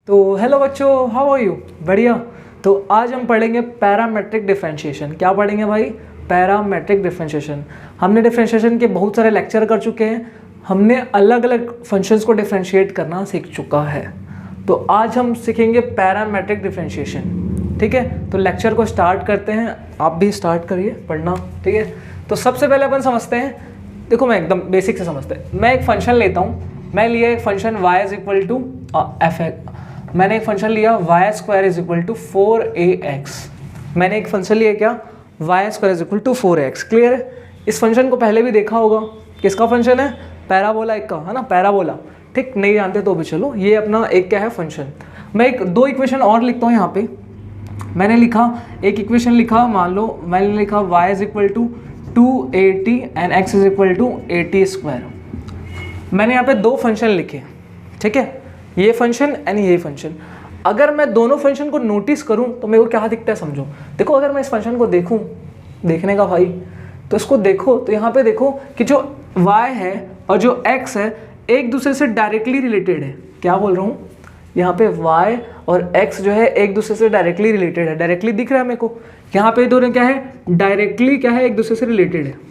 तो हेलो बच्चों, how are you? बढ़िया। तो आज हम पढ़ेंगे पैरामेट्रिक डिफरेंशिएशन। क्या पढ़ेंगे भाई? Parametric differentiation. हमने डिफरेंशिएशन के बहुत सारे लेक्चर कर चुके हैं, हमने अलग अलग फंक्शंस को डिफरेंशिएट करना सीख चुका है। तो आज हम सीखेंगे पैरामेट्रिक डिफरेंशिएशन। ठीक है, तो लेक्चर को स्टार्ट करते हैं। आप भी स्टार्ट करिए पढ़ना। ठीक है, तो सबसे पहले अपन समझते हैं। देखो, मैं एकदम बेसिक से समझते हैं। मैं एक फंक्शन लेता हूँ। मैं लिया एक function y is equal to मैंने एक फंक्शन लिया Y square is equal to 4ax। मैंने एक फंक्शन लिया क्या? Y square is equal to 4ax। Clear है? इस फंक्शन को पहले भी देखा होगा। किसका फंक्शन है? पैराबोला एक का, है ना, पैराबोला। ठीक, नहीं जानते तो भी चलो, ये अपना एक क्या है फंक्शन। मैं एक दो इक्वेशन और लिखता हूँ यहाँ पे। मैंने लिखा एक इक्वेशन लिखा, मान लो मैंने लिखा y is equal to 2at and x is equal to at square. मैंने यहाँ पे दो फंक्शन लिखे, ठीक है, ये फंक्शन एंड ये फंक्शन। अगर मैं दोनों फंक्शन को नोटिस करूं तो मेरे को क्या दिखता है समझो। देखो, अगर मैं इस फंक्शन को देखूं, देखने का भाई, तो इसको देखो तो यहाँ पे देखो कि जो y है और जो x है एक दूसरे से डायरेक्टली रिलेटेड है। क्या बोल रहा हूँ? यहाँ पे y और x जो है एक दूसरे से डायरेक्टली रिलेटेड है। डायरेक्टली दिख रहा है मेरे को। यहाँ पे दोनों क्या है? डायरेक्टली क्या है? एक दूसरे से रिलेटेड है।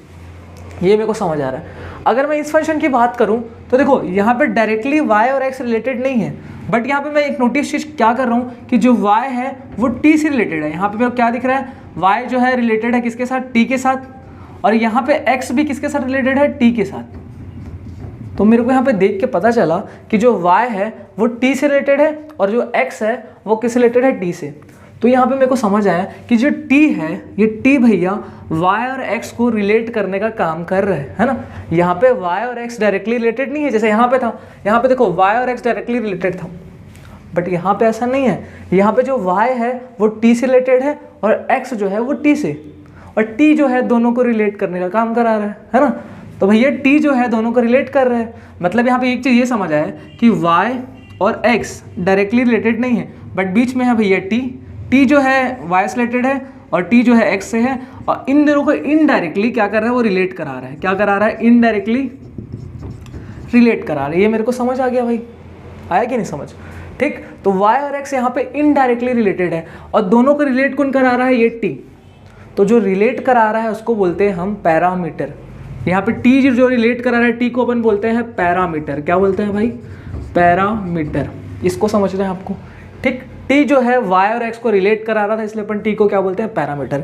ये मेरे को समझ आ रहा है। अगर मैं इस फंक्शन की बात करूं तो देखो, यहाँ पे डायरेक्टली y और x रिलेटेड नहीं है, बट यहाँ पे मैं एक नोटिस चीज क्या कर रहा हूँ कि जो y है वो t से रिलेटेड है। यहाँ पे मेरे को क्या दिख रहा है? y जो है रिलेटेड है किसके साथ? t के साथ। और यहाँ पे x भी किसके साथ रिलेटेड है? t के साथ। तो मेरे को यहाँ पे देख के पता चला कि जो y है वो t से रिलेटेड है और जो x है वो किस रिलेटेड है? t से। तो यहाँ पे मेरे को समझ आया कि जो t है, ये t भैया y और x को रिलेट करने का काम कर रहे हैं, है ना। यहाँ पे y और x डायरेक्टली रिलेटेड नहीं है जैसे यहाँ पे था। यहाँ पे देखो y और x डायरेक्टली रिलेटेड था, बट यहाँ पे ऐसा नहीं है। यहाँ पे जो y है वो t से रिलेटेड है और x जो है वो t से, और t जो है दोनों को रिलेट करने का काम करा रहा है ना। तो भैया t जो है दोनों को रिलेट कर रहा है। मतलब यहाँ पे एक चीज़ ये समझ आया कि y और x डायरेक्टली रिलेटेड नहीं है, बट बीच में है भैया t जो है y से रिलेटेड है और t जो है x से है, और इन दोनों को इनडायरेक्टली क्या कर रहा है? वो रिलेट करा रहा है। क्या करा रहा है? इनडायरेक्टली रिलेट करा रहा है। ये मेरे को समझ आ गया भाई? आया कि नहीं समझ? ठीक, तो y और x यहाँ पे इनडायरेक्टली रिलेटेड है और दोनों को रिलेट कौन करा रहा है? ये t। तो जो रिलेट करा रहा है उसको बोलते हैं हम पैरामीटर। यहाँ पे t जो रिलेट करा रहा है t को अपन बोलते हैं पैरामीटर। क्या बोलते हैं भाई? पैरामीटर। इसको समझ रहे हैं आपको? ठीक, t जो है y और x को रिलेट करा रहा था, इसलिए अपन t को क्या बोलते हैं? पैरामीटर।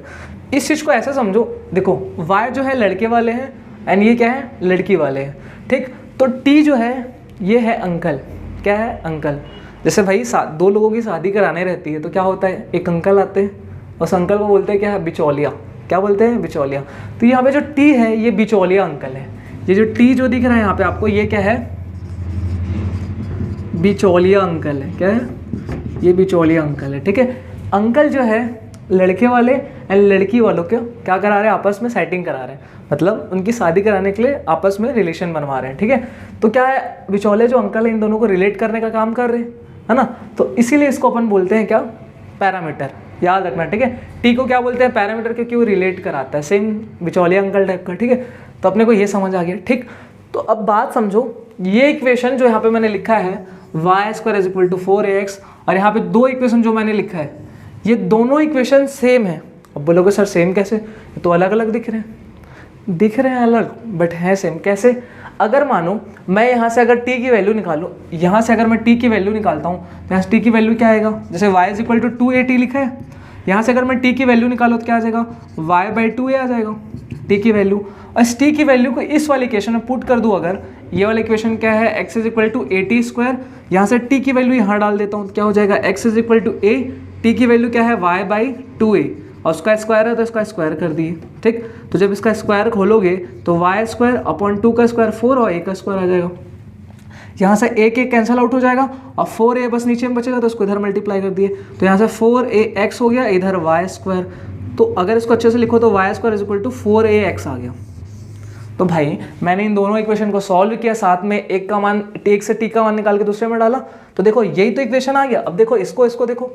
इस चीज़ को ऐसे समझो, देखो y जो है लड़के वाले हैं एंड ये क्या है? लड़की वाले हैं। ठीक, तो t जो है ये है अंकल। क्या है? अंकल। जैसे भाई दो लोगों की शादी कराने रहती है तो क्या होता है? एक अंकल आते हैं, उस अंकल को बोलते हैं क्या है? बिचौलिया। क्या बोलते हैं? बिचौलिया। तो यहाँ पे जो t है ये बिचौलिया अंकल है। ये जो t जो दिख रहा है यहाँ पे आपको, ये क्या है? बिचौलिया अंकल है। क्या है? ये बिचौलिया अंकल है। ठीक है, अंकल जो है लड़के वाले एंड लड़की वालों के क्या करा रहे हैं? आपस में सेटिंग करा रहे हैं, मतलब उनकी शादी कराने के लिए आपस में रिलेशन बनवा रहे हैं। ठीक है, तो क्या है? बिचौले जो अंकल है इन दोनों को रिलेट करने का काम कर रहे हैं, है ना। तो इसीलिए इसको अपन बोलते हैं क्या? पैरामीटर। याद रखना, ठीक है। टी को क्या बोलते हैं? पैरामीटर, क्योंकि वो रिलेट कराता है, सेम बिचौलिया अंकल टाइप का। ठीक है, तो अपने को ये समझ आ गया। ठीक, तो अब बात समझो, ये इक्वेशन जो यहाँ पे मैंने लिखा है Y square is equal to 4ax, और यहाँ पे दो इक्वेशन जो मैंने लिखा है, ये दोनों इक्वेशन सेम है। अब बोलोगे सर सेम कैसे? ये तो अलग अलग दिख रहे हैं। दिख रहे हैं अलग, बट हैं सेम। कैसे? अगर मानो मैं यहाँ से अगर t की वैल्यू निकालूँ, यहाँ से अगर मैं t की वैल्यू निकालता हूँ तो यहाँ से t की वैल्यू क्या आएगा? जैसे y is equal to 2at लिखा है, यहाँ से अगर मैं t की वैल्यू निकालूँ तो क्या आ जाएगा? y/2a आ जाएगा t की वैल्यू। और इस t की वैल्यू को इस वाले इक्वेशन में पुट कर दूँ, अगर ये वाला इक्वेशन क्या है? x is equal to at square, यहाँ से t की वैल्यू यहाँ डाल देता हूँ तो क्या हो जाएगा? x is equal to a, t की वैल्यू क्या है? y/2a, और उसका स्क्वायर है तो इसका स्क्वायर कर दिए। ठीक, तो जब इसका स्क्वायर खोलोगे तो y स्क्वायर अपॉन 2 का स्क्वायर 4 और a का स्क्वायर आ जाएगा। यहाँ से a के कैंसिल आउट हो जाएगा और 4a बस नीचे में बचेगा, तो इसको इधर मल्टीप्लाई कर दिए, तो यहाँ से 4ax हो गया, इधर y स्क्वायर। तो अगर इसको अच्छे से लिखो तो y square is equal to 4ax आ गया। तो भाई मैंने इन दोनों इक्वेशन को सॉल्व किया, साथ में एक का मान, एक से t का मान निकाल के दूसरे में डाला, तो देखो यही तो इक्वेशन आ गया। अब देखो इसको देखो,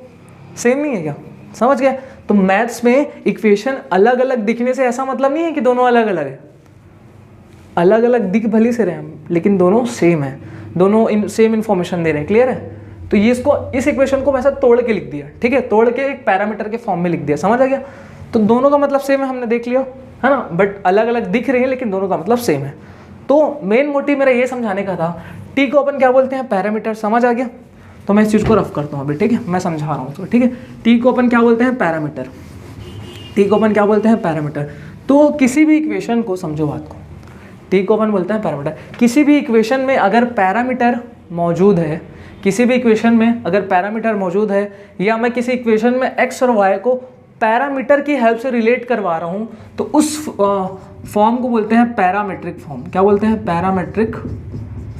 सेम नहीं है क्या? समझ गए? तो मैथ्स में इक्वेशन अलग अलग दिखने से ऐसा मतलब नहीं है कि दोनों अलग अलग है। अलग अलग दिख भली से रहे हम, लेकिन दोनों सेम है, दोनों सेम इन्फॉर्मेशन दे रहे हैं। क्लियर है? तो ये इसको इस इक्वेशन को वैसा तोड़ के लिख दिया, ठीक है, तोड़ के एक पैरामीटर के फॉर्म में लिख दिया, समझ आ गया। तो दोनों का मतलब सेम है, हमने देख लिया है ना, बट अलग अलग दिख रही है लेकिन दोनों का मतलब सेम है। तो मेन मोटिव मेरा ये समझाने का था, टी को अपन क्या बोलते हैं, पैरामीटर, समझ आ गया। तो मैं इस चीज़ को रफ करता हूँ अभी, ठीक है, मैं समझा रहा हूँ तो, ठीक है। टी को अपन क्या बोलते हैं, पैरामीटर, टी को अपन क्या बोलते हैं, पैरामीटर। तो किसी भी इक्वेशन को, समझो बात को, टी को अपन बोलते हैं पैरामीटर। किसी भी इक्वेशन में अगर पैरामीटर मौजूद है, किसी भी इक्वेशन में अगर पैरामीटर मौजूद है, या मैं किसी इक्वेशन में एक्स और वाई को पैरामीटर की हेल्प से रिलेट करवा रहा हूँ, तो उस फॉर्म को बोलते हैं पैरामेट्रिक फॉर्म। क्या बोलते हैं, पैरामेट्रिक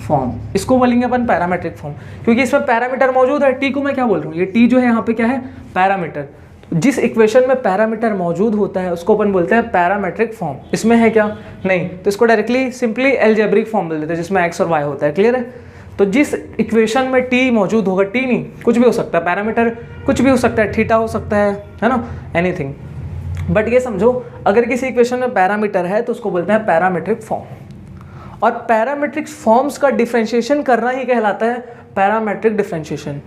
फॉर्म। इसको बोलेंगे अपन पैरामेट्रिक फॉर्म, क्योंकि इसमें पैरामीटर मौजूद है। टी को मैं क्या बोल रहा हूँ, ये टी जो है यहाँ पे क्या है, पैरामीटर। जिस इक्वेशन में पैरामीटर मौजूद होता है उसको अपन बोलते हैं पैरामेट्रिक फॉर्म। इसमें है क्या, नहीं, तो इसको डायरेक्टली सिंपली एल्जेब्रिक फॉर्म बोल देते हैं, जिसमें एक्स और वाई होता है, क्लियर है। तो जिस इक्वेशन में टी मौजूद होगा, टी नहीं, कुछ भी हो सकता है, पैरामीटर कुछ भी हो सकता है, थीटा हो सकता है ना, एनीथिंग। बट ये समझो, अगर किसी इक्वेशन में पैरामीटर है तो उसको बोलते हैं पैरामेट्रिक फॉर्म। और पैरामेट्रिक फॉर्म्स का डिफरेंशिएशन करना ही कहलाता है पैरामेट्रिक डिफरेंशिएशन।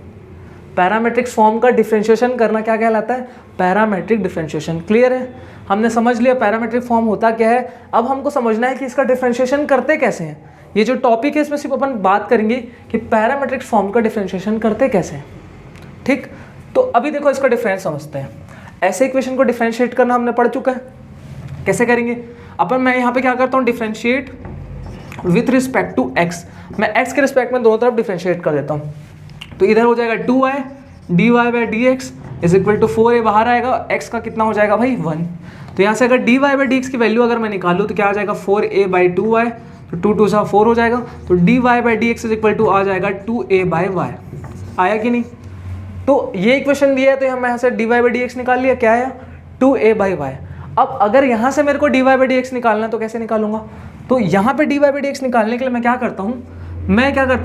पैरामेट्रिक फॉर्म का डिफरेंशिएशन करना क्या कहलाता है, पैरामेट्रिक डिफरेंशिएशन, क्लियर है। हमने समझ लिया पैरामेट्रिक फॉर्म होता क्या है। अब हमको समझना है कि इसका डिफरेंशिएशन करते कैसे हैं। ये जो टॉपिक है इसमें सिर्फ अपन बात करेंगे कि पैरामेट्रिक फॉर्म का डिफरेंशिएशन करते कैसे हैं, ठीक। तो अभी देखो इसका डिफरेंस समझते हैं। ऐसे इक्वेशन को डिफरेंशिएट करना हमने पढ़ चुका है, कैसे करेंगे अपन। मैं यहाँ पे क्या करता हूँ, differentiate with respect to X. मैं एक्स के रिस्पेक्ट में दोनों तरफ डिफरेंशिएट कर देता हूँ। तो इधर हो जाएगा 2y dy/dx is equal to 4a, बाहर आएगा, x का कितना हो जाएगा भाई 1। तो यहाँ से अगर dy/dx की वैल्यू अगर मैं निकालूँ तो क्या आ जाएगा 4a/2y, तो 2 2 सा 4 हो जाएगा। तो dy/dx इज इक्वल टू आ जाएगा 2a/y। आया कि नहीं। तो ये इक्वेशन दिया है तो हम यहाँ से dy/dx निकाल लिया, क्या आया 2a/y। अब अगर यहाँ से मेरे को dy/dx निकालना है तो कैसे निकालूंगा। तो यहाँ पे dy/dx निकालने के लिए मैं क्या करता हूँ,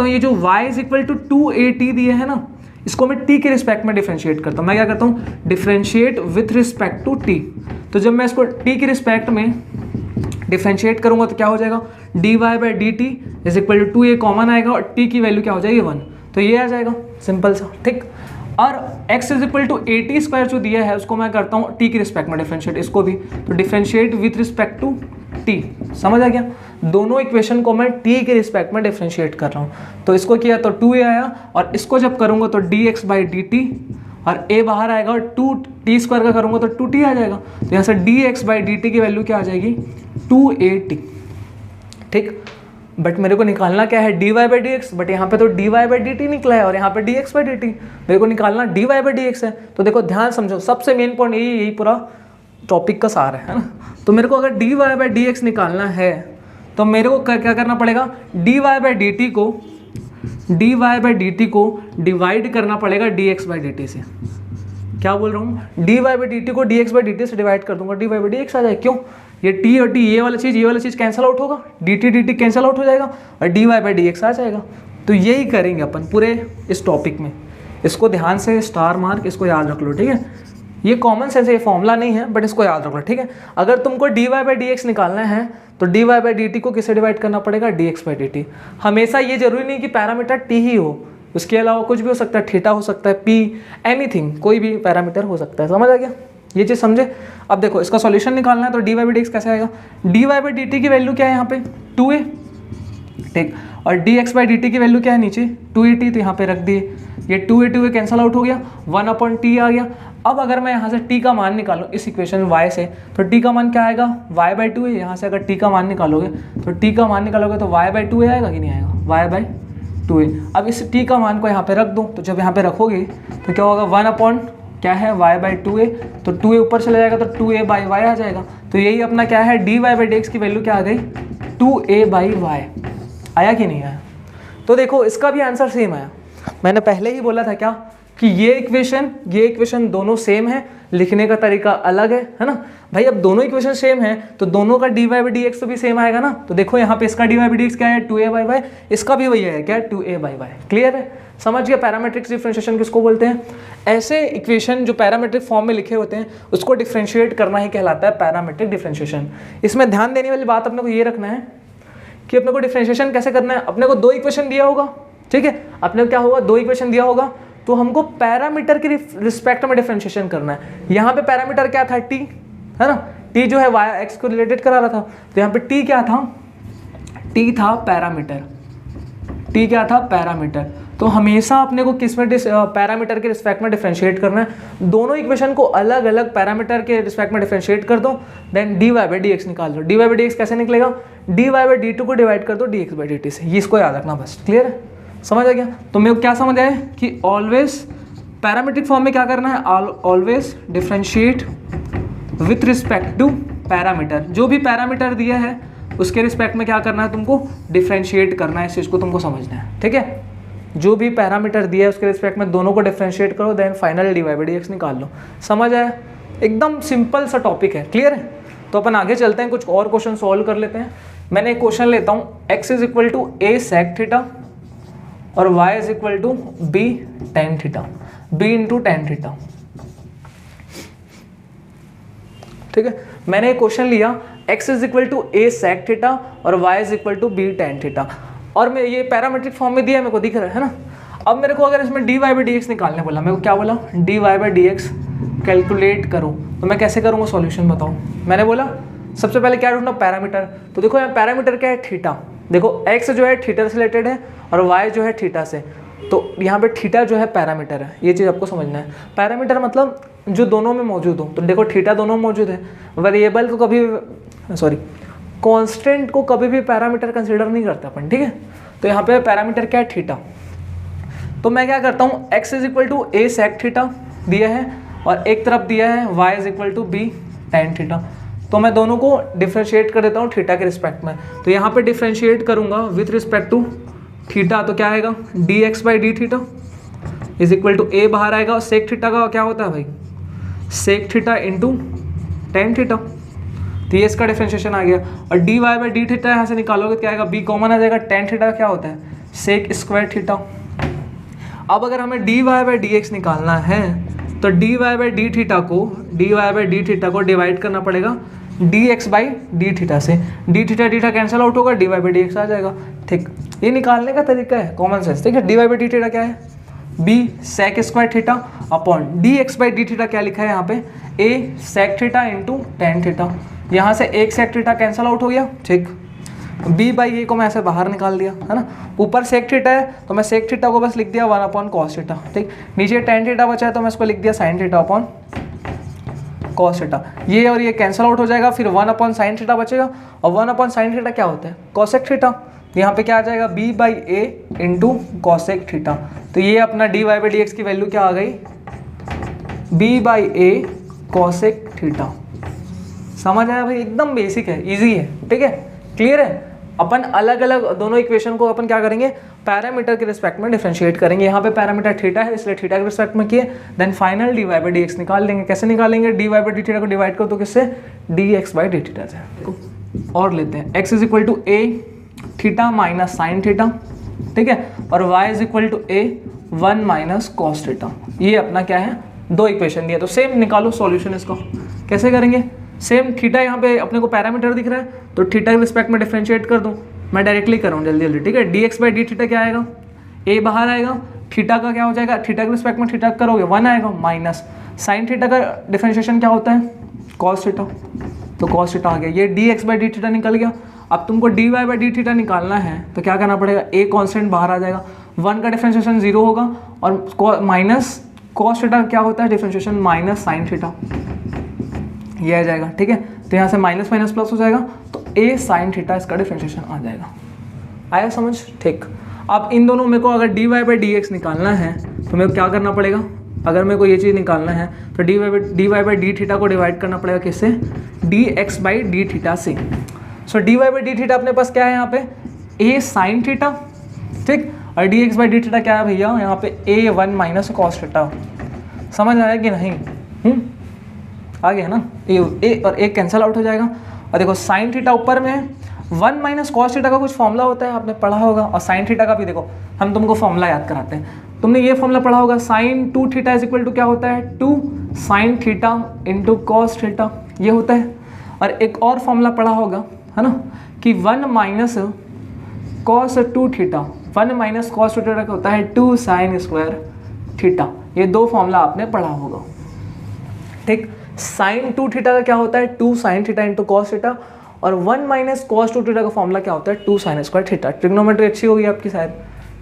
ये जो y is equal to 2at दिए है ना, इसको मैं t के रिस्पेक्ट में डिफरेंशिएट करता हूँ। मैं क्या करता हूँ, differentiate with respect to t। तो जब मैं इसको t के रिस्पेक्ट में डिफरेंशिएट करूंगा तो क्या हो जाएगा, dy/dt is equal to 2a common आएगा और t की वैल्यू क्या हो जाएगी 1, तो ये आ जाएगा, सिंपल सा, ठीक। और x is equal to at² जो दिया है उसको मैं करता हूँ t के रिस्पेक्ट में डिफरेंशिएट, इसको भी तो differentiate with respect to t, समझ आ गया। दोनों इक्वेशन को मैं t के रिस्पेक्ट में डिफरेंशिएट कर रहा हूँ। तो इसको किया तो 2a आया, और इसको जब करूँगा तो dx/dt, और a बाहर आएगा, और 2t² का करूँगा तो 2t आ जाएगा। तो यहाँ से dx/dt की वैल्यू क्या आ जाएगी 2at, ठीक। बट मेरे को निकालना क्या है dy/dx, बट यहाँ पे तो dy/dt निकला है और यहाँ पे dx/dt, मेरे को निकालना dy/dx है। तो देखो ध्यान समझो, सबसे मेन पॉइंट यही पूरा टॉपिक का सार है ना। तो मेरे को अगर dy/dx निकालना है तो मेरे को क्या करना पड़ेगा, dy/dt को डिवाइड करना पड़ेगा dx/dt से। क्या बोल रहा हूँ, dy/dt को dx/dt से डिवाइड कर दूंगा, dy/dx आ जाए। क्यों, ये t और t, ये वाला चीज़ कैंसिल आउट होगा, dt कैंसिल आउट हो जाएगा और dy/dx आ जाएगा। तो यही करेंगे अपन पूरे इस टॉपिक में। इसको ध्यान से स्टार मार्क, इसको याद रख लो, ठीक है। ये कॉमन सेंस है, ये फॉर्मूला नहीं है, बट इसको याद रख लो, ठीक है। अगर तुमको dy/dx निकालना है तो dy/dt को किससे डिवाइड करना पड़ेगा, dx/dt। हमेशा ये जरूरी नहीं कि पैरामीटर t ही हो, उसके अलावा कुछ भी हो सकता है, थीटा हो सकता है, p, एनीथिंग, कोई भी पैरामीटर हो सकता है, समझ आ गया, ये चीज़ समझे। अब देखो इसका सॉल्यूशन निकालना है तो dy/dx कैसे आएगा, dy/dt की वैल्यू क्या है यहाँ पे 2a, ठीक, और dx/dt की वैल्यू क्या है नीचे 2at, तो यहाँ पे रख दिए, ये 2a कैंसिल आउट हो गया, 1/t आ गया। अब अगर मैं यहाँ से t का मान निकालूँ इस इक्वेशन y से, तो t का मान क्या आएगा y/2a। यहाँ से अगर t का मान निकालोगे तो y/2a आएगा कि नहीं आएगा, y/2a। अब इस t का मान को यहाँ पे रख दो, तो जब यहाँ पे रखोगे तो क्या होगा, 1/ क्या है y/2a, तो 2a ऊपर चला जाएगा तो 2a/y आ जाएगा। तो यही अपना क्या है dy/dx की वैल्यू क्या आ गई 2a/y। आया कि नहीं आया। तो देखो इसका भी आंसर सेम आया। मैंने पहले ही बोला था क्या कि ये इक्वेशन दोनों सेम है, लिखने का तरीका अलग है ना भाई। अब दोनों इक्वेशन सेम है तो दोनों का dy/dx तो भी सेम आएगा ना। तो देखो यहाँ पे इसका dy/dx क्या है 2a/y, इसका भी वही है क्या 2a/y। क्लियर है, समझ गया पैरामेट्रिक डिफरेंशिएशन किसको बोलते हैं। ऐसे इक्वेशन जो पैरामेट्रिक फॉर्म में लिखे होते हैं उसको डिफरेंशिएट करना ही कहलाता है पैरामेट्रिक डिफरेंशिएशन। इसमें ध्यान देने वाली बात अपने को ये रखना है कि अपने को डिफरेंशिएशन कैसे करना है। अपने को दो इक्वेशन दिया होगा, ठीक है। अपने को क्या होगा, दो इक्वेशन दिया होगा तो हमको पैरामीटर के रिस्पेक्ट में डिफरेंशिएशन करना है। यहाँ पे पैरामीटर क्या था, टी है ना, टी जो है वाई एक्स को रिलेटेड करा रहा था, तो यहाँ पे टी क्या था, टी था पैरामीटर, टी क्या था पैरामीटर। तो हमेशा अपने को किस में पैरामीटर के रिस्पेक्ट में डिफरेंशिएट करना है। दोनों इक्वेशन को अलग अलग पैरामीटर के रिस्पेक्ट में डिफरेंशिएट कर दो, then D Y by D x निकाल दो। D Y by D X कैसे निकलेगा, D Y by D T को डिवाइड कर दो D x by D T से। ये इसको याद रखना बस, क्लियर है, समझ आ गया। तो मेरे को क्या समझ आया कि ऑलवेज पैरामीट्रिक फॉर्म में क्या करना है, always differentiate with respect to parameter. जो भी पैरामीटर दिया है उसके रिस्पेक्ट में क्या करना है, तुमको डिफरेंशिएट करना है, इस चीज़ को तुमको समझना है, ठीक है। जो भी पैरामीटर दिया है उसके रिस्पेक्ट में दोनों को डिफरेंशिएट करो, then final D Y by D x निकाल लो। समझ आया, एकदम सिंपल सा टॉपिक है, क्लियर है। तो अपन आगे चलते हैं, कुछ और क्वेश्चन सॉल्व कर लेते हैं। मैंने एक क्वेश्चन लेता हूँ, x is equal to a sec theta और y is equal to b tan theta, b into tan theta, ठीक है। मैंने एक क्वेश्चन लिया x is equal to a sec theta और y is equal to b tan theta, और मैं ये पैरामीट्रिक फॉर्म में दिया है, मेरे को दिख रहा है ना। अब मेरे को अगर इसमें D Y by D X निकालने बोला, मेरे को क्या बोला, D Y by D X calculate करो, तो मैं कैसे करूँगा सॉल्यूशन बताओ। मैंने बोला सबसे पहले क्या ढूंढना, पैरामीटर। तो देखो यहाँ पैरामीटर क्या है, थीटा। देखो x जो है थीटा से रिलेटेड है और y जो है थीटा से, तो यहाँ पे थीटा जो है पैरामीटर है, ये चीज़ आपको समझना है। पैरामीटर मतलब जो दोनों में मौजूद हो, तो देखो थीटा दोनों में मौजूद है। वेरिएबल को कभी, सॉरी कांस्टेंट को कभी भी पैरामीटर कंसीडर नहीं करता अपन, ठीक है। तो यहाँ पे पैरामीटर क्या है, थीटा। तो मैं क्या करता हूँ, x is equal to a sec theta दिया है और एक तरफ दिया है y is equal to b tan theta. तो मैं दोनों को डिफ्रेंशिएट कर देता हूँ थीटा के रिस्पेक्ट में। तो यहाँ पे डिफ्रेंशिएट करूँगा विथ रिस्पेक्ट टू थीटा, तो क्या आएगा, D x by D theta is equal to a बाहर आएगा, और सेक थीटा का क्या होता है भाई, sec theta into tan theta. तो ये इसका डिफ्रेंशिएशन आ गया। और D Y by D theta यहाँ से निकालोगे क्या आएगा, b कॉमन आ जाएगा, टेन थीटा क्या होता है, सेक स्क्वायर थीटा। अब अगर हमें d Y by D x निकालना है तो d Y by D theta को डिवाइड करना पड़ेगा d x by D theta से। डी थीटा कैंसिल आउट होगा, d Y by D x आ जाएगा, ठीक। ये निकालने का तरीका है कॉमन सेंस, ठीक है। D Y by D theta क्या है, b sec square theta upon D x by D theta क्या लिखा है यहाँ पे, a sec theta into tan theta. यहाँ से एक sec थीटा कैंसिल आउट हो गया, ठीक। b बाई ए को मैं ऐसे बाहर निकाल दिया, है ना। ऊपर sec थीटा है तो मैं sec थीटा को बस लिख दिया 1 अपॉन कॉस थीटा, ठीक। नीचे tan थीटा बचा है तो मैं इसको लिख दिया sin theta upon cos theta. ये और ये कैंसिल आउट हो जाएगा, फिर 1 अपॉन साइन थीटा बचेगा, और 1 अपॉन साइन थीटा क्या होता है, कॉसेक थीटा। यहाँ पे क्या आ जाएगा, b by a into cosec theta. तो ये अपना d Y by D x की वैल्यू क्या आ गई, b by a cosec theta. समझ आया भाई, एकदम बेसिक है, इजी है, ठीक है, क्लियर है। अपन अलग अलग दोनों इक्वेशन को अपन क्या करेंगे, पैरामीटर के रिस्पेक्ट में डिफरेंशिएट करेंगे। यहाँ पे पैरामीटर थीटा है इसलिए थीटा के रिस्पेक्ट में किए, then final D Y by D x निकाल लेंगे। कैसे निकालेंगे, d Y by D theta को डिवाइड करो तो किससे, d x by D theta से। और लेते हैं x is equal to a theta minus sine theta, ठीक है, और y is equal to a 1 minus cos theta. ये अपना क्या है, दो इक्वेशन दिया। तो सेम निकालो सॉल्यूशन इसका, कैसे करेंगे, सेम थीटा यहाँ पे अपने को पैरामीटर दिख रहा है तो थीटा के रिस्पेक्ट में डिफरेंशिएट कर दूँ। मैं डायरेक्टली कर रहा हूँ जल्दी जल्दी, ठीक है। D x by D theta क्या आएगा, a बाहर आएगा, थीटा का क्या हो जाएगा, थीटा के रिस्पेक्ट में थीटा करोगे 1 आएगा, माइनस साइन थीटा का डिफरेंशिएशन क्या होता है, कॉस थीटा, तो कॉस थीटा आ गया। ये d x by D theta निकल गया। अब तुमको d Y by D theta निकालना है तो क्या करना पड़ेगा, a कॉन्स्टेंट बाहर आ जाएगा, 1 का डिफरेंशिएशन 0 होगा, और माइनस कॉस थीटा क्या होता है, डिफरेंशिएशन माइनस साइन थीटा, ये आ जाएगा, ठीक है। तो यहाँ से माइनस माइनस प्लस हो जाएगा, तो a साइन थीटा इसका डिफरेंशिएशन आ जाएगा। आया समझ, ठीक। अब इन दोनों मेरे को अगर d Y by D x निकालना है तो मेरे को क्या करना पड़ेगा, अगर मेरे को ये चीज़ निकालना है तो d Y by D theta को डिवाइड करना पड़ेगा किससे, d x by D theta से। So d Y by D theta अपने पास क्या है यहाँ पे, a साइन थीटा, ठीक, और D x by D theta क्या है भैया, यहाँ पे a 1 माइनस कॉस थीटा। समझ आया कि नहीं, आ गया ना, ए और एक कैंसिल आउट हो जाएगा। और देखो साइन थीटा ऊपर में है, 1 माइनस कॉस थीटा का कुछ फॉर्मूला होता है, आपने पढ़ा होगा, और साइन थीटा का भी देखो हम तुमको फॉर्मूला याद कराते हैं। तुमने ये फॉर्मूला पढ़ा होगा, sine 2 theta is equal to क्या होता है, 2 sine theta into cos theta, ये होता है। और एक और फॉर्मूला पढ़ा होगा, है ना, कि 1 minus cos 2 theta, 1 minus cos two theta क्या होता है 2 साइन स्क्वायर थीटा। ये दो फॉर्मूला आपने पढ़ा होगा, ठीक। साइन 2 थीटा का क्या होता है 2 sine theta into cos theta, और 1 माइनस कॉस 2 थीटा का फॉर्मूला क्या होता है 2 साइन स्क्वायर थीटा। ट्रिग्नोमेट्री अच्छी होगी आपकी शायद,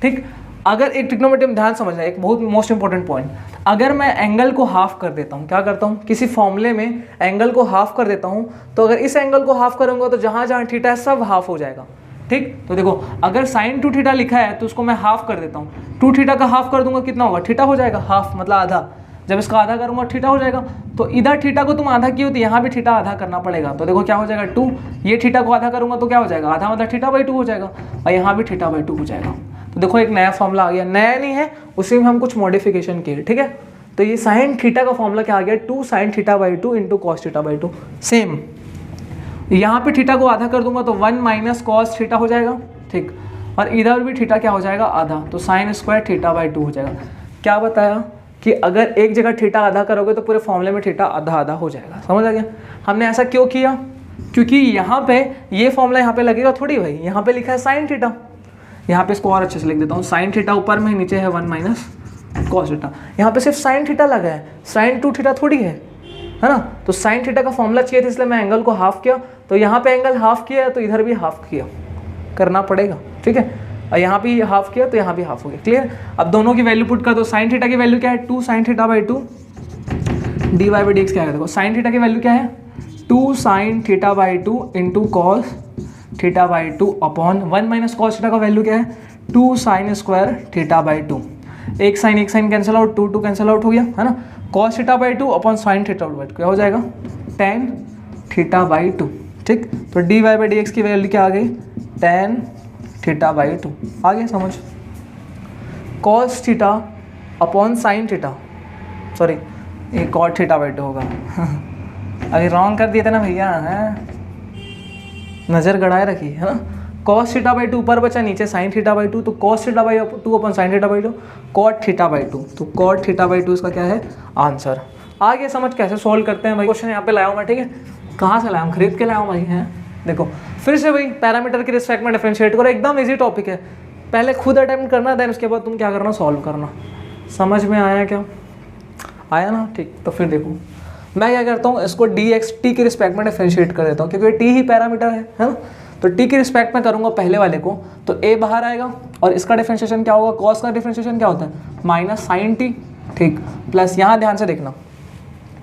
ठीक। अगर एक ट्रिग्नोमेट्री में ध्यान समझना, एक बहुत मोस्ट इंपॉर्टेंट पॉइंट, अगर मैं एंगल को हाफ कर देता हूँ, क्या करता हूँ, किसी फॉर्मूले में एंगल को हाफ कर देता हूँ, तो अगर इस एंगल को हाफ करूँगा तो जहाँ जहाँ थीटा है सब हाफ हो जाएगा, ठीक। तो देखो अगर साइन 2 थीटा लिखा है तो उसको मैं हाफ कर देता हूँ, 2 थीटा का हाफ कर दूंगा कितना होगा, थीटा हो जाएगा, हाफ मतलब आधा। जब इसका आधा करूंगा थीटा हो जाएगा। तो इधर थीटा को तुम आधा किए हो तो यहाँ भी थीटा आधा करना पड़ेगा। तो देखो क्या हो जाएगा 2, ये थीटा को आधा करूंगा तो क्या हो जाएगा, आधा मतलब थीटा बाई 2 हो जाएगा, और यहाँ भी थीटा बाई 2 हो जाएगा। तो देखो एक नया फॉर्मूला आ गया, नया नहीं है, उसी में हम कुछ मॉडिफिकेशन किए, ठीक है। तो ये साइन थीटा का फॉर्मूला क्या आ गया 2 sine theta by 2 into cos theta by 2। Same यहाँ पे थीटा को आधा कर दूंगा तो 1 माइनस कॉस थीटा हो जाएगा, ठीक। और इधर भी थीटा क्या हो जाएगा आधा, तो साइन स्क्वायर थीटा बाई 2 हो जाएगा। क्या बताया कि अगर एक जगह थीटा आधा करोगे तो पूरे फॉर्मूले में थीटा आधा आधा हो जाएगा। समझ आ गया। हमने ऐसा क्यों किया, क्योंकि यहाँ पे ये फॉर्मूला यहाँ पे लगेगा थोड़ी भाई, यहाँ पे लिखा है साइन थीटा, यहाँ पे इसको और अच्छे से लिख देता हूँ, साइन थीटा ऊपर में, नीचे है 1 माइनस कॉस थीटा। यहाँ पे सिर्फ साइन थीटा लगा है, साइन 2 थीटा थोड़ी है ना। तो साइन थीटा का फॉर्मूला चाहिए था, इसलिए मैं एंगल को हाफ किया। तो यहाँ पे एंगल हाफ किया तो इधर भी हाफ किया, करना पड़ेगा, ठीक है। और यहाँ भी हाफ किया तो यहाँ भी हाफ हो गया, क्लियर। अब दोनों की वैल्यू पुट कर दो। साइन थीटा की वैल्यू क्या है 2 sine theta by 2 d Y by D x क्या है, देखो साइन थीटा की वैल्यू क्या है 2 sine theta by 2 into cos theta by 2 upon 1 minus cos theta का वैल्यू क्या है 2 साइन स्क्वायर थीटा बाई 2। एक sine cancel out, 2 cancel out हो गया, है ना। Cos theta by 2 upon sine theta by 2 क्या हो जाएगा tan थीटा बाई 2, ठीक। तो d Y by D x की वैल्यू क्या आ गई tan थीटा बाई 2। आगे समझ, cos theta upon sine theta, sorry ये कॉट थीटा बाई 2 होगा अभी रॉन्ग कर दिए थे ना भैया, हैं नज़र गड़ाए रखी, है ना। कॉस थीटा बाई 2 ऊपर बचा, नीचे साइन थीटा बाई 2, तो cos theta by 2 upon sine theta by 2 cot theta by 2, तो कॉट थीटा बाई 2 इसका क्या है आंसर। आगे समझ कैसे सॉल्व करते हैं भाई। क्वेश्चन यहाँ पे लाया हूँ मैं, ठीक है। कहाँ से लाया हूँ, खरीद के लाया हूँ भाई, हैं। देखो फिर से भाई पैरामीटर के रिस्पेक्ट में डिफरेंशिएट करो, एकदम इजी टॉपिक है। पहले खुद अटेम्प्ट करना, देन उसके बाद तुम क्या करना सॉल्व करना। समझ में आया क्या, आया ना, ठीक। तो फिर देखो मैं क्या करता हूँ, इसको डी एक्स टी के रिस्पेक्ट में डिफरेंशिएट कर देता हूँ, क्योंकि टी ही पैरामीटर है ना। तो टी के रिस्पेक्ट में करूँगा पहले वाले को, तो ए बाहर आएगा, और इसका डिफरेंशिएशन क्या होगा, कॉस का डिफरेंशिएशन क्या होता है माइनस साइन टी, ठीक। प्लस यहाँ ध्यान से देखना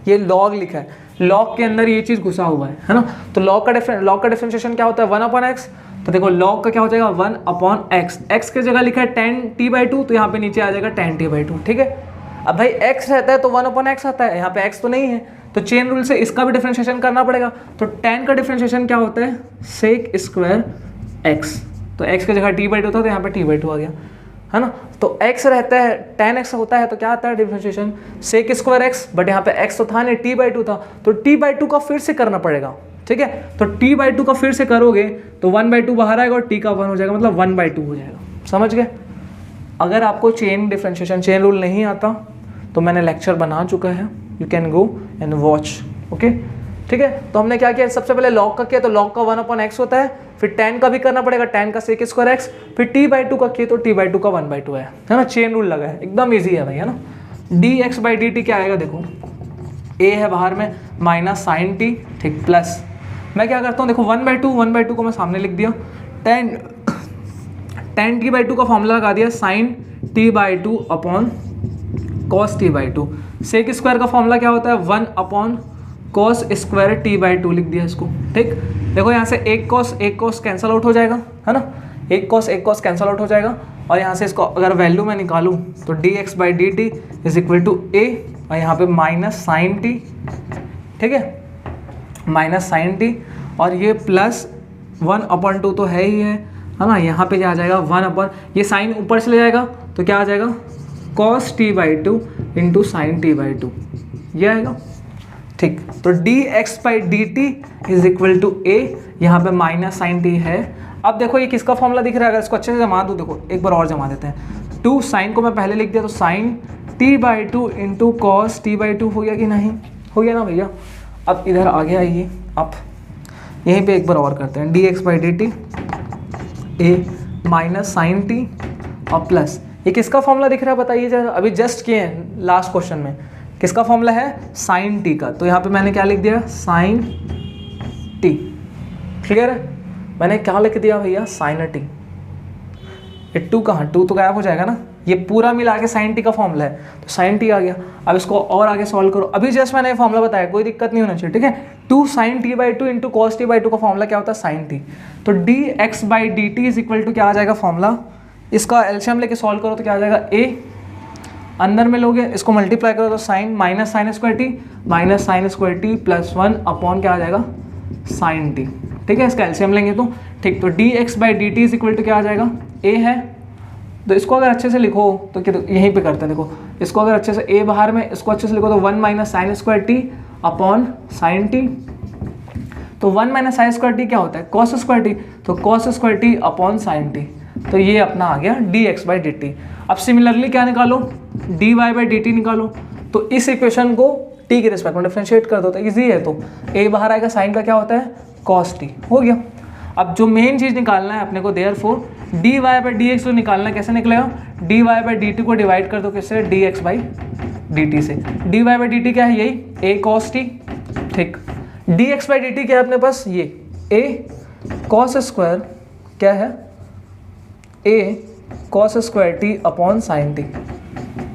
ये लॉग लिखा है, लॉग के अंदर ये चीज़ घुसा हुआ है ना। तो लॉग का डिफरेंशिएशन क्या होता है 1 अपॉन एक्स। तो देखो लॉग का क्या हो जाएगा 1 अपॉन एक्स, एक्स की जगह लिखा है tan t बाई 2, तो यहाँ पे नीचे आ जाएगा tan t बाई 2, ठीक है। अब भाई x रहता है तो 1 अपॉन एक्स आता है, यहाँ पे x तो नहीं है, तो चेन रूल से इसका भी डिफरेंशिएशन करना पड़ेगा। तो tan का डिफरेंशिएशन क्या होता है सेक स्क्वायर x, तो x की जगह t बाई 2 था तो यहाँ पे t बाई 2 आ गया, है ना। तो x रहता है tan x होता है, तो क्या आता है differentiation sec square x, but यहाँ पे x तो था नहीं, t बाई 2 था, तो t बाई 2 का फिर से करना पड़ेगा, ठीक है। तो t बाई 2 का फिर से करोगे तो 1 बाई 2 बाहर आएगा और t का 1 हो जाएगा, मतलब 1 बाई 2 हो जाएगा। समझ गए। अगर आपको चेन डिफरेंशिएशन चेन रूल नहीं आता तो मैंने लेक्चर बना चुका है, you can go and watch, okay, ठीक है। तो हमने क्या किया, सबसे पहले लॉग का किया, तो लॉग का 1 अपॉन एक्स होता है, फिर tan का भी करना पड़ेगा, tan का सेक स्क्वायर एक्स, फिर t बाई 2 का किया तो t बाई 2 का 1 बाई 2 है ना। चेन रूल लगा है, एकदम ईजी है भाई, है ना। dx बाई डी टी क्या आएगा, देखो a है बाहर में माइनस साइन टी, ठीक, प्लस मैं क्या करता हूँ, देखो 1 बाई 2 को मैं सामने लिख दिया, tan t बाई 2 का फॉर्मूला लगा दिया sine t by 2 upon cos t by 2। Sec square का फॉर्मूला क्या होता है 1 upon cos square t by 2 लिख दिया इसको, ठीक। देखो यहाँ से एक कॉस कैंसल आउट हो जाएगा, है ना, एक कॉस कैंसल आउट हो जाएगा, और यहाँ से इसको अगर वैल्यू में निकालूँ तो dx by D t is equal to a, और यहाँ पे माइनस साइन टी, ठीक है, माइनस साइन टी, और ये प्लस 1 अपॉन 2 तो है ही है ना। यहाँ पे क्या आ जाएगा 1 अपॉन, ये साइन ऊपर चले जाएगा तो क्या आ जाएगा cos t by 2 into sine t by 2, ये आएगा, ठीक। तो dx by D t is equal to a, यहाँ पे माइनस साइन t है। अब देखो ये किसका फॉर्मूला दिख रहा है, अगर इसको अच्छे से जमा दूँ, देखो एक बार और जमा देते हैं। 2 साइन को मैं पहले लिख दिया, तो sine t by 2 into cos t by 2 हो गया कि नहीं, हो गया ना भैया। अब इधर आगे आइए, अब यहीं पे एक बार और करते हैं, dx by D t a minus sine t और प्लस, ये किसका फॉर्मूला दिख रहा है बताइए जरा, अभी जस्ट किए हैं लास्ट क्वेश्चन में, किसका फॉर्मूला है, साइन टी का। तो यहाँ पे मैंने क्या लिख दिया, साइन टी। क्लियर है, मैंने क्या लिख दिया भैया, साइन टी। ये टू कहाँ, टू तो गायब हो जाएगा ना, ये पूरा मिला के साइन टी का फॉर्मूला है, तो साइन टी आ गया। अब इसको और आगे सॉल्व करो, अभी जस्ट मैंने फॉर्मूला बताया, कोई दिक्कत नहीं होना चाहिए, ठीक है। 2 sin t by 2 into cos t by 2 का फॉर्मूला क्या होता है, साइन टी। तो dx by D t is equal to क्या आ जाएगा फॉर्मूला, इसका एलसीएम लेके सॉल्व करो तो क्या आ जाएगा, a अंदर में लोगे इसको मल्टीप्लाई करो तो sine minus sine square t plus 1 upon क्या आ जाएगा, साइन टी। ठीक है, इसका एलसीएम लेंगे तो ठीक, तो dx by D t is equal to क्या आ जाएगा, a है। तो इसको अगर अच्छे से लिखो तो क्या, यहीं पे करते हैं, देखो इसको अगर अच्छे से a बाहर में, इसको अच्छे से लिखो तो 1 minus sine square T upon sine t. तो 1 माइनस साइन स्क्वायर टी क्या होता है, कॉस स्क्वायर टी, तो cos square T upon sine t. तो ये अपना आ गया dx बाई डी टी। अब सिमिलरली क्या निकालो, dy बाई डी टी निकालो। तो इस इक्वेशन को t के रिस्पेक्ट में डिफरेंशिएट कर दो, तो ईजी है। तो a बाहर आएगा, साइन का क्या होता है, कॉस टी, हो गया। अब जो मेन चीज़ निकालना है अपने को, therefore dy by D x जो निकालना है, कैसे निकलेगा, dy बाई डी टी को डिवाइड कर दो किससे, dx बाई डी टी से। dy बाई डी टी क्या है, यही a कॉस टी, ठीक। dx बाई डी टी क्या है अपने पास, ये a कॉस स्क्वायर क्या है, a cos square T upon sine T.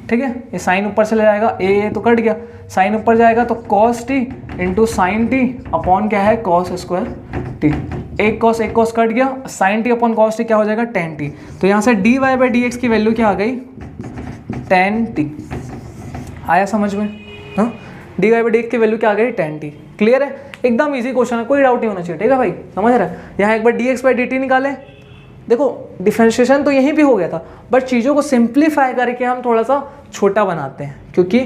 ठीक है, ये साइन ऊपर से ले जाएगा, a तो कट गया, साइन ऊपर जाएगा तो cos t into sine t upon क्या है, कॉस स्क्वायर टी। एक कॉस कट गया, sine t upon cos t क्या हो जाएगा, टेन टी। तो यहाँ से dy बाई डी एक्स की वैल्यू क्या आ गई, टेन टी। आया समझ में, हाँ, dy बाई डी एक्स की वैल्यू क्या आ गई, टेन टी। क्लियर है, एकदम इजी क्वेश्चन है, कोई डाउट नहीं होना चाहिए, ठीक है भाई, समझ रहा है। यहाँ एक बार dx बाई डी टी निकाले, देखो डिफरेंशिएशन तो यहीं भी हो गया था, बट चीज़ों को सिंप्लीफाई करके हम थोड़ा सा छोटा बनाते हैं क्योंकि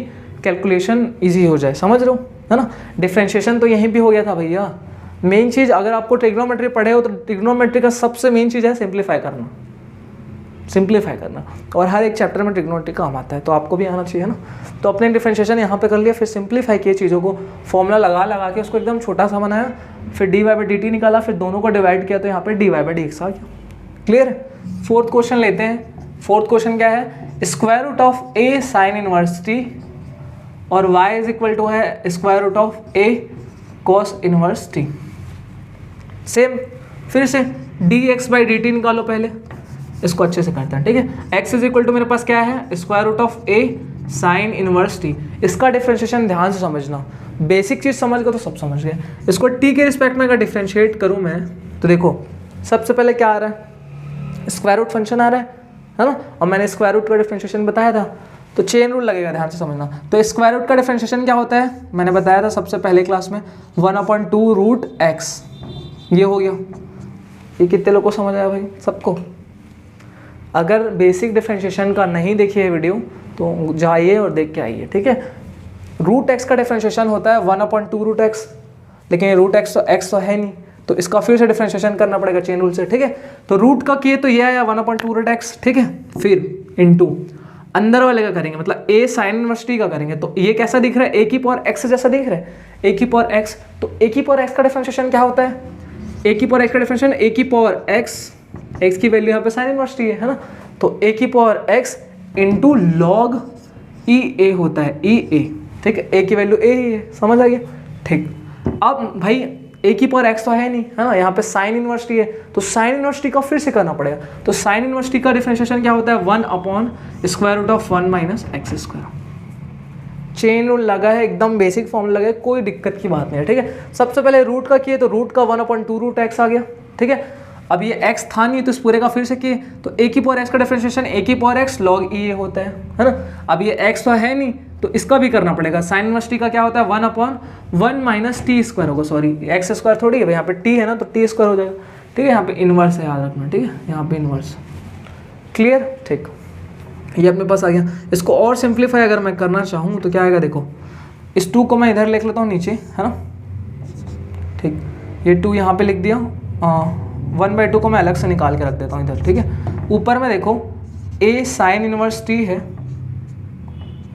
कैलकुलेशन ईजी हो जाए, समझ रहे हो, है ना। डिफरेंशिएशन तो यहीं भी हो गया था भैया। मेन चीज़, अगर आपको ट्रिग्नोमेट्री पढ़े हो तो ट्रिग्नोमेट्री का सबसे मेन चीज़ है सिंप्लीफाई करना, सिंप्लीफाई करना। और हर एक चैप्टर में ट्रिग्नोमेट्री काम आता है, तो आपको भी आना चाहिए ना। तो अपने डिफरेंशिएशन यहाँ पे कर लिया, फिर सिंप्लीफाई किए चीज़ों को, फॉर्मूला लगा के उसको एकदम छोटा सा बनाया, फिर dy बाई डी टी निकाला, फिर दोनों को डिवाइड किया तो यहाँ पे dy बाई डी एक्स आ गया। क्लियर है। फोर्थ क्वेश्चन लेते हैं। फोर्थ क्वेश्चन क्या है, square root of a sine inverse t और y इज इक्वल टू है square root of a cos inverse t। Same फिर से dx बाई डी टी निकालो, पहले इसको अच्छे से करते हैं, ठीक है। x इज इक्वल टू मेरे पास क्या है, square root of a sine inverse t। इसका डिफरेंशिएशन ध्यान से समझना, बेसिक चीज़ समझ गए तो सब समझ गए। इसको t के रिस्पेक्ट में अगर डिफरेंशिएट करूँ मैं, तो देखो सबसे पहले क्या आ रहा है, स्क्वायर रूट फंक्शन आ रहा है ना, और मैंने स्क्वायर रूट का डिफरेंशिएशन बताया था, तो चेन रूल लगेगा, ध्यान से समझना। तो स्क्वायर रूट का डिफरेंशिएशन क्या होता है, मैंने बताया था सबसे पहले क्लास में, 1/2 रूट एक्स। ये हो गया। ये कितने लोगों को समझ आया भाई, सबको। अगर बेसिक डिफरेंशिएशन का नहीं देखिए वीडियो तो जाइए और देख के आइए, ठीक है। रूट एक्स का डिफरेंशिएशन होता है 1/2 रूट एक्स, लेकिन रूट एक्स तो है नहीं, तो इसका फिर से डिफरेंशिएशन करना पड़ेगा चेन रूल से, ठीक है। तो रूट का किए तो ये आया 1/2 रूट एक्स, ठीक है। फिर इनटू अंदर वाले का करेंगे, मतलब a साइन इनवर्स t का करेंगे, तो ये कैसा दिख रहा है, a की पावर x जैसा दिख रहा है, a की पावर x। तो a की पावर x का डिफरेंशिएशन क्या होता है, a की पावर x का डिफरेंशिएशन a की पावर x की वैल्यू यहाँ पे साइन इनवर्स t है ना, तो a की पावर x इंटू लॉग ई ए होता है, ई ए, ठीक है। a की वैल्यू a ही है, समझ आ गया, ठीक। अब भाई a की पावर x तो है नहीं, है ना, यहाँ पे साइन इनवर्स t है, तो साइन इनवर्स t का फिर से करना पड़ेगा। तो साइन इनवर्स t का डिफरेंशिएशन क्या होता है, one by square root of 1 minus x square. Chain rule लगा है, एकदम बेसिक फॉर्मूला लगा है, कोई दिक्कत की बात नहीं है, ठीक है। सबसे पहले रूट का किए तो रूट का 1/2 रूट एक्स आ गया, ठीक है। अब ये x था नहीं तो इस पूरे का फिर से किए, तो a की पावर x का डिफरेंशिएशन a की पावर x log e होता है ना। अब ये x तो है नहीं तो इसका भी करना पड़ेगा। साइन इनवर्स t का क्या होता है, 1/1 माइनस टी स्क्वायर होगा, सॉरी एक्स स्क्वायर थोड़ी है, यहाँ पे t है ना, तो t स्क्वायर हो जाएगा, ठीक है। यहाँ पे इनवर्स है, याद रखना, ठीक है, यहाँ पे इनवर्स। क्लियर, ठीक। ये अपने पास आ गया। इसको और सिंप्लीफाई अगर मैं करना चाहूँ तो क्या आएगा, देखो इस 2 को मैं इधर लिख लेता हूँ नीचे, है ना, ठीक। ये 2 यहाँ पे लिख दिया, 1/2 को मैं अलग से निकाल के रख देता हूँ इधर, ठीक है। ऊपर में देखो a साइन इनवर्स t है,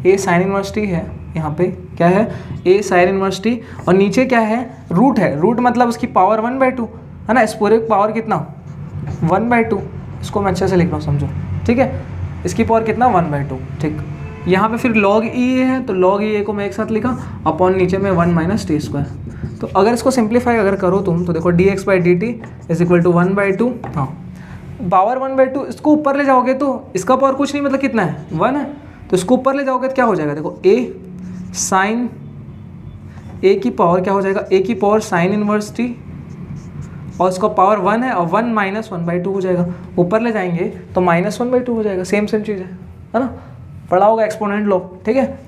a साइन इनवर्स t है, यहाँ पे क्या है, a साइन इनवर्स t, और नीचे क्या है, रूट है। रूट मतलब उसकी पावर 1/2 है ना, इस पूरे पावर कितना 1/2। इसको मैं अच्छे से लिख रहा हूँ, समझो ठीक है, इसकी पावर कितना 1/2, ठीक। यहाँ पे फिर log e है तो log e को मैं एक साथ लिखा अपॉन नीचे में 1 माइनस टी स्क्वायर। तो अगर इसको सिंप्लीफाई अगर करो तुम तो देखो dx by D t is equal to 1/2, हाँ पावर 1/2, इसको ऊपर ले जाओगे तो इसका पावर कुछ नहीं मतलब कितना है 1 है, तो इसको ऊपर ले जाओगे तो क्या हो जाएगा, देखो a साइन a की पावर क्या हो जाएगा, a की पावर साइन इनवर्स t और इसका पावर 1 है और 1 माइनस 1/2 हो जाएगा, ऊपर ले जाएंगे तो माइनस 1/2 हो जाएगा, सेम चीज़ है ना, पढ़ा होगा एक्सपोनेंट लो, ठीक है।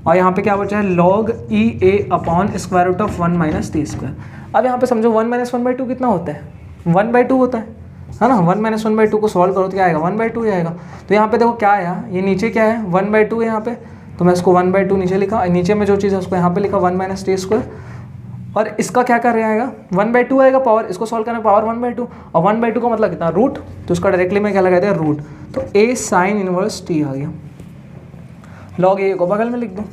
और यहाँ पे क्या बचा है log e a upon square root of 1 minus t square. अब यहाँ पे समझो 1 माइनस 1/2 कितना होता है, 1/2 होता है ना। 1 माइनस 1/2 को सॉल्व करो तो क्या आएगा 1/2 ही आएगा। तो यहाँ पे देखो क्या आया, ये नीचे क्या है 1/2 है यहाँ पे, तो मैं इसको 1/2 नीचे लिखा, नीचे में जो चीज़ है उसको यहाँ पे लिखा 1 माइनस टी स्क्वायर, और इसका क्या कर रहा आएगा 1/2 आएगा पावर, इसको सॉल्व करना पावर 1/2 और 1/2 का मतलब कितना रूट, तो उसका डायरेक्टली मैं क्या लगा दिया रूट, तो a साइन इनवर्स t आ गया। log a को बगल में लिख दो,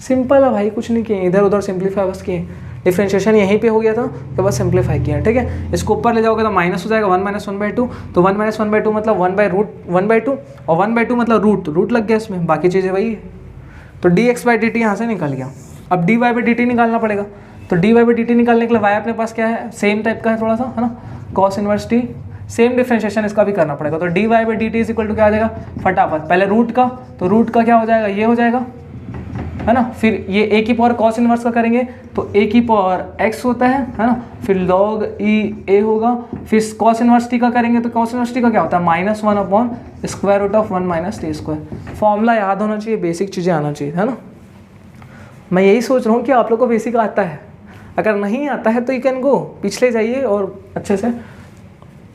सिंपल है भाई, कुछ नहीं किए इधर उधर सिंप्लीफाई बस किए, डिफरेंशिएशन यहीं पे हो गया था तो बस सिंप्लीफाई किया, ठीक है। इसको ऊपर ले जाओगे तो माइनस हो जाएगा 1 माइनस 1/2, तो 1 माइनस 1/2 मतलब 1/2 और 1/2 मतलब रूट लग गया इसमें, बाकी चीज़ें वही है। तो dx बाई डी टी यहाँ से निकल गया। अब dy बाई डी टी निकालना पड़ेगा, तो dy बाई डी टी निकालने के लिए y अपने पास क्या है, सेम टाइप का है थोड़ा सा, है ना, cos inverse t, same differentiation इसका भी करना पड़ेगा। तो dy by D t is equal to क्या आ जाएगा, फटाफट पहले रूट का, तो रूट का क्या हो जाएगा, ये हो जाएगा, है ना। फिर ये a की पावर cos इनवर्स का करेंगे तो a की पावर x होता है ना, फिर log e a होगा, फिर cos इनवर्स t का करेंगे तो cos इनवर्स t का क्या होता है -1 upon square root of 1 minus t square. Formula याद होना चाहिए, बेसिक चीज़ें आना चाहिए, है ना। मैं यही सोच रहा हूँ कि आप लोग को बेसिक आता है, अगर नहीं आता है तो यू कैन गो पिछले जाइए और अच्छे से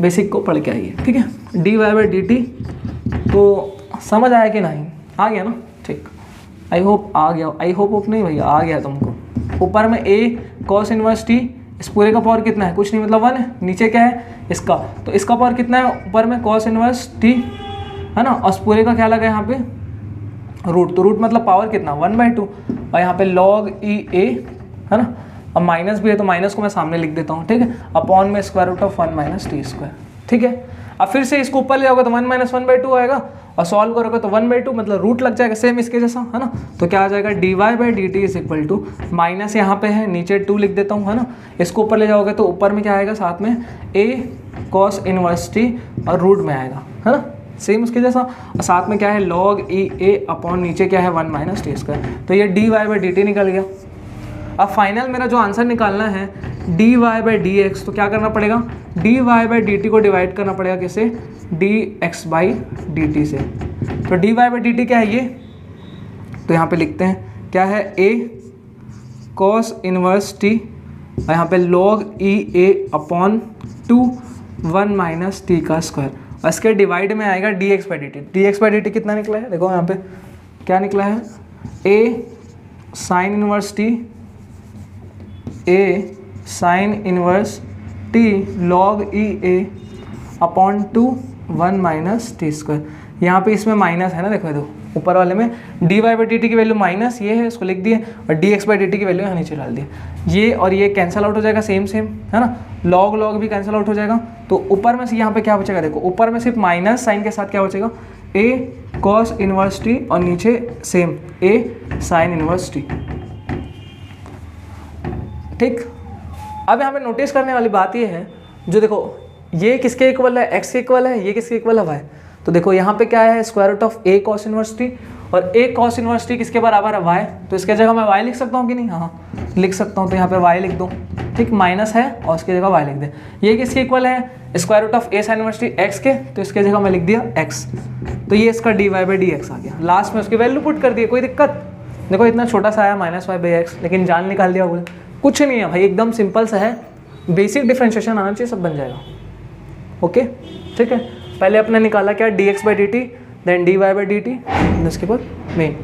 बेसिक को पढ़ के आइए, ठीक है। D Y by D t तो समझ आया कि नहीं, आ गया ना, ठीक। आई होप आ गया, आई होप नहीं भैया आ गया तुमको। ऊपर में a cos इनवर्स t, इस पूरे का पावर कितना है, कुछ नहीं मतलब 1 है, नीचे क्या है इसका, तो इसका पावर कितना है ऊपर में cos इनवर्स t, है ना, और इस पूरे का क्या लगा यहाँ पे रूट, तो रूट मतलब पावर कितना 1/2, और यहाँ पे log e a, है ना, अब माइनस भी है तो माइनस को मैं सामने लिख देता हूँ, ठीक है, अपॉन में square root of 1 minus t square, ठीक है। अब फिर से इसको ऊपर ले जाओगे तो 1 माइनस 1/2 आएगा, और सॉल्व करोगे तो 1/2 मतलब रूट लग जाएगा सेम इसके जैसा, है ना। तो क्या आ जाएगा dy by D t is equal to, minus यहाँ पे है नीचे 2 लिख देता हूँ, है ना, इसको ऊपर ले जाओगे तो ऊपर में क्या आएगा साथ में a cos इनवर्स t और रूट में आएगा, है ना, सेम उसके जैसा, और साथ में क्या है log e a अपॉन नीचे क्या है 1 माइनस टी स्क्वायर। तो ये dy बाई डी टी निकल गया। अब फाइनल मेरा जो आंसर निकालना है dy बाई डी एक्स, तो क्या करना पड़ेगा dy बाई डी टी को डिवाइड करना पड़ेगा किससे, dx बाई डी टी से। तो dy बाई डी टी क्या है ये, तो यहाँ पे लिखते हैं क्या है a cos इनवर्स t और यहाँ पे log e a upon 2 1 minus T का स्क्वायर, और इसके डिवाइड में आएगा dx by D T. dx by D T कितना निकला है, देखो यहाँ पे क्या निकला है, a sine inverse t, a sine inverse t log e a upon 2 1 minus t square. यहाँ पे इसमें माइनस है ना, देखो ऊपर वाले में dy बाई डी टी की वैल्यू माइनस ये है, इसको लिख दिए, और dx बाई डी टी की वैल्यू यहाँ नीचे डाल दिए, ये और ये कैंसिल आउट हो जाएगा सेम है ना, log भी कैंसिल आउट हो जाएगा। तो ऊपर में से यहाँ पे क्या बचेगा, देखो ऊपर में सिर्फ माइनस साइन के साथ क्या बचेगा a cos इनवर्स t और नीचे same a sine inverse t, ठीक। अब यहाँ पे नोटिस करने वाली बात ये है, जो देखो ये किसके इक्वल है, x के इक्वल है, ये किसके इक्वल है y। तो देखो यहाँ पे क्या है square root of a cos inverse t, और a cos इनवर्स t किसके बराबर है y, तो इसके जगह मैं y लिख सकता हूँ कि नहीं, हाँ लिख सकता हूँ, तो यहाँ पे y लिख दो, ठीक, माइनस है और उसकी जगह y लिख दे। ये किसके इक्वल है square root of a sine inverse t x के, तो इसके जगह मैं लिख दिया x, तो ये इसका dy बाई डी एक्स आ गया, लास्ट में उसकी वैल्यू पुट कर दी, कोई दिक्कत देखो इतना छोटा सा आया -y/x, लेकिन जान निकाल दिया बोले, कुछ नहीं है भाई, एकदम सिंपल सा है, बेसिक डिफरेंशिएशन आना चाहिए, सब बन जाएगा, ओके, ठीक है। पहले अपने निकाला क्या dx by D t, then dy by D t, उसके बाद मेन